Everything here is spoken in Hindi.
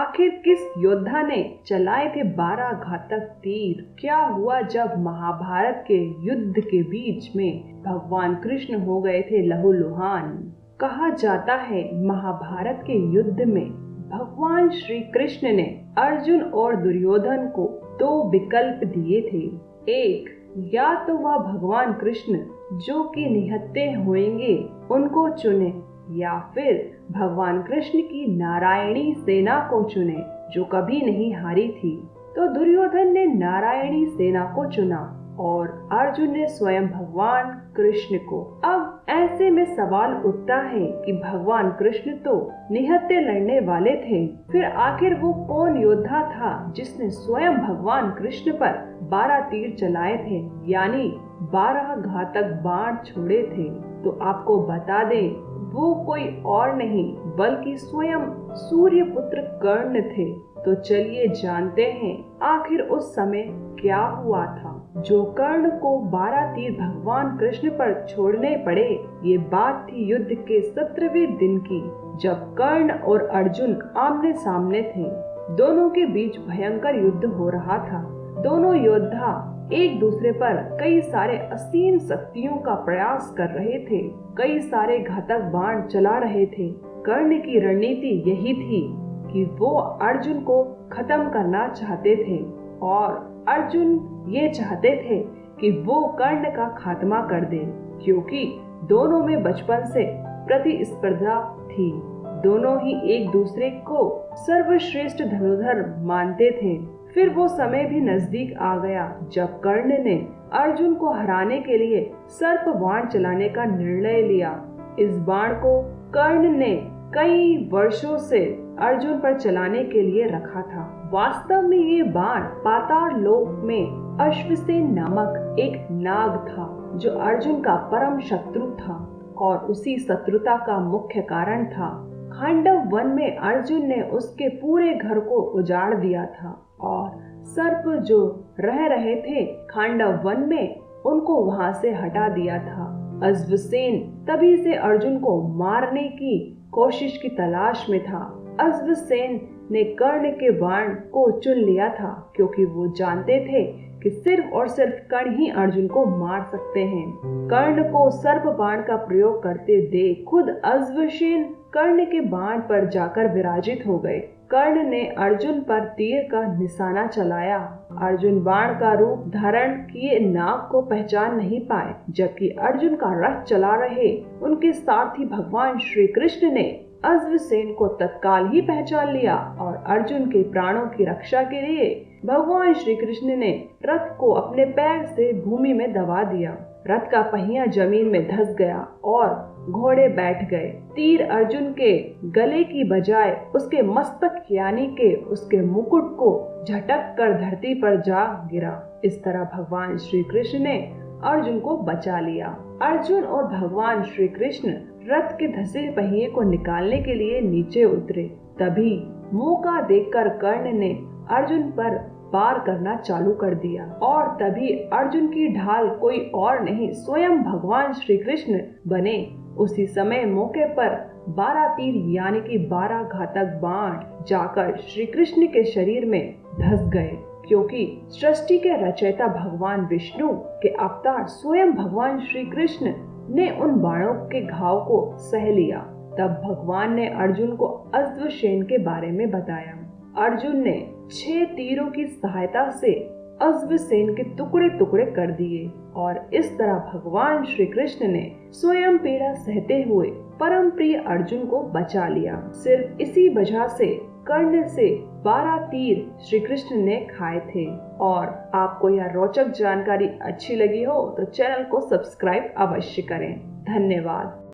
आखिर किस योद्धा ने चलाए थे 12 घातक तीर? क्या हुआ जब महाभारत के युद्ध के बीच में भगवान कृष्ण हो गए थे लहूलुहान? कहा जाता है महाभारत के युद्ध में भगवान श्री कृष्ण ने अर्जुन और दुर्योधन को 2 विकल्प दिए थे। एक, या तो वह भगवान कृष्ण जो कि निहत्थे होंगे उनको चुने, या फिर भगवान कृष्ण की नारायणी सेना को चुने जो कभी नहीं हारी थी। तो दुर्योधन ने नारायणी सेना को चुना और अर्जुन ने स्वयं भगवान कृष्ण को। अब ऐसे में सवाल उठता है कि भगवान कृष्ण तो निहत्थे लड़ने वाले थे, फिर आखिर वो कौन योद्धा था जिसने स्वयं भगवान कृष्ण पर 12 तीर चलाए थे, यानी 12 घातक बाण छोड़े थे? तो आपको बता दें, वो कोई और नहीं बल्कि स्वयं सूर्यपुत्र कर्ण थे। तो चलिए जानते हैं आखिर उस समय क्या हुआ था जो कर्ण को 12 तीर भगवान कृष्ण पर छोड़ने पड़े। ये बात थी युद्ध के 17वें दिन की, जब कर्ण और अर्जुन आमने सामने थे। दोनों के बीच भयंकर युद्ध हो रहा था। दोनों योद्धा एक दूसरे पर कई सारे असीम शक्तियों का प्रयास कर रहे थे, कई सारे घातक बाण चला रहे थे। कर्ण की रणनीति यही थी कि वो अर्जुन को खत्म करना चाहते थे और अर्जुन ये चाहते थे कि वो कर्ण का खात्मा कर दे, क्योंकि दोनों में बचपन से प्रतिस्पर्धा थी। दोनों ही एक दूसरे को सर्वश्रेष्ठ धनुर्धर मानते थे। फिर वो समय भी नजदीक आ गया जब कर्ण ने अर्जुन को हराने के लिए सर्प बाण चलाने का निर्णय लिया। इस बाण को कर्ण ने कई वर्षों से अर्जुन पर चलाने के लिए रखा था। वास्तव में ये बाण पाताल लोक में अश्वसेन नामक एक नाग था जो अर्जुन का परम शत्रु था और उसी शत्रुता का मुख्य कारण था। खांडव वन में अर्जुन ने उसके पूरे घर को उजाड़ दिया था और सर्प जो रह रहे थे खांडव वन में उनको वहां से हटा दिया था। अश्वसेन तभी से अर्जुन को मारने की कोशिश की तलाश में था। अश्वसेन ने कर्ण के बाण को चुन लिया था क्योंकि वो जानते थे कि सिर्फ और सिर्फ कर्ण ही अर्जुन को मार सकते हैं। कर्ण को सर्प बाण का प्रयोग करते देख खुद अश्वसेन कर्ण के बाण पर जाकर विराजित हो गए। कर्ण ने अर्जुन पर तीर का निशाना चलाया। अर्जुन बाण का रूप धारण किए नाग को पहचान नहीं पाए, जबकि अर्जुन का रथ चला रहे उनके सारथी भगवान श्री कृष्ण ने अश्वसेन को तत्काल ही पहचान लिया और अर्जुन के प्राणों की रक्षा के लिए भगवान श्री कृष्ण ने रथ को अपने पैर से भूमि में दबा दिया। रथ का पहिया जमीन में धंस गया और घोड़े बैठ गए। तीर अर्जुन के गले की बजाय उसके मस्तक यानी के उसके मुकुट को झटक कर धरती पर जा गिरा। इस तरह भगवान श्री कृष्ण ने अर्जुन को बचा लिया। अर्जुन और भगवान श्री कृष्ण रथ के धंसे पहिए को निकालने के लिए नीचे उतरे। तभी मौका देखकर कर्ण ने अर्जुन पर वार करना चालू कर दिया और तभी अर्जुन की ढाल कोई और नहीं स्वयं भगवान श्री कृष्ण बने। उसी समय मौके पर 12 तीर यानी कि 12 घातक बाण जाकर श्री कृष्ण के शरीर में धंस गए, क्योंकि सृष्टि के रचयिता भगवान विष्णु के अवतार स्वयं भगवान श्री कृष्ण ने उन बाणों के घाव को सह लिया। तब भगवान ने अर्जुन को अश्वसेन के बारे में बताया। अर्जुन ने 6 तीरों की सहायता से अश्वसेन के टुकड़े टुकड़े कर दिए और इस तरह भगवान श्री कृष्ण ने स्वयं पीड़ा सहते हुए परम प्रिय अर्जुन को बचा लिया। सिर्फ इसी वजह से कर्ण से 12 तीर श्री कृष्ण ने खाए थे। और आपको यह रोचक जानकारी अच्छी लगी हो तो चैनल को सब्सक्राइब अवश्य करें। धन्यवाद।